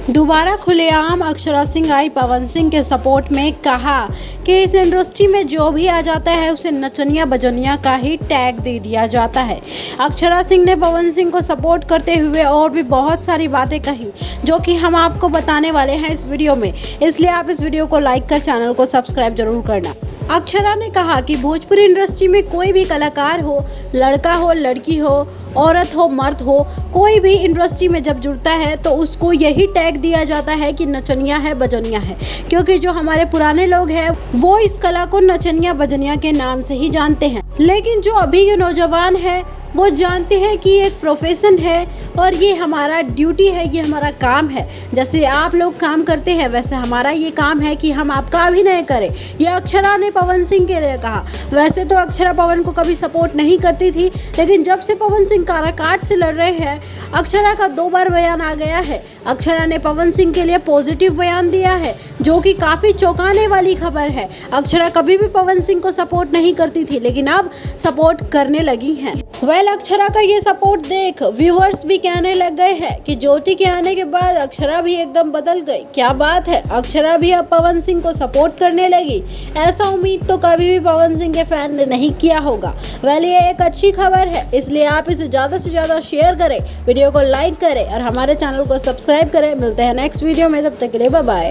दोबारा खुलेआम अक्षरा सिंह आई पवन सिंह के सपोर्ट में, कहा कि इस इंडस्ट्री में जो भी आ जाता है उसे नचनिया बजनिया का ही टैग दे दिया जाता है। अक्षरा सिंह ने पवन सिंह को सपोर्ट करते हुए और भी बहुत सारी बातें कही जो कि हम आपको बताने वाले हैं इस वीडियो में, इसलिए आप इस वीडियो को लाइक कर चैनल को सब्सक्राइब जरूर करना। अक्षरा ने कहा कि भोजपुरी इंडस्ट्री में कोई भी कलाकार हो, लड़का हो, लड़की हो, औरत हो, मर्द हो, कोई भी इंडस्ट्री में जब जुड़ता है तो उसको यही टैग दिया जाता है कि नचनिया है, बजनिया है, क्योंकि जो हमारे पुराने लोग हैं वो इस कला को नचनिया बजनिया के नाम से ही जानते हैं। लेकिन जो अभी के नौजवान है वो जानते हैं कि एक प्रोफेशन है और ये हमारा ड्यूटी है, ये हमारा काम है। जैसे आप लोग काम करते हैं वैसे हमारा ये काम है कि हम आपका अभिनय करें। ये अक्षरा ने पवन सिंह के लिए कहा। वैसे तो अक्षरा पवन को कभी सपोर्ट नहीं करती थी, लेकिन जब से पवन सिंह काराकाट से लड़ रहे हैं, अक्षरा का 2 बार बयान आ गया है। अक्षरा ने पवन सिंह के लिए पॉजिटिव बयान दिया है जो कि काफ़ी चौंकाने वाली खबर है। अक्षरा कभी भी पवन सिंह को सपोर्ट नहीं करती थी, लेकिन अब सपोर्ट करने लगी हैं। अक्षरा का ये सपोर्ट देख व्यूअर्स भी कहने लग गए हैं कि ज्योति के आने के बाद अक्षरा भी एकदम बदल गई। क्या बात है, अक्षरा भी अब पवन सिंह को सपोर्ट करने लगी। ऐसा उम्मीद तो कभी भी पवन सिंह के फैन ने नहीं किया होगा। ये एक अच्छी खबर है, इसलिए आप इसे ज़्यादा से ज़्यादा शेयर करें, वीडियो को लाइक करें और हमारे चैनल को सब्सक्राइब करें। मिलते हैं नेक्स्ट वीडियो में, तब तक के लिए बाय बाय।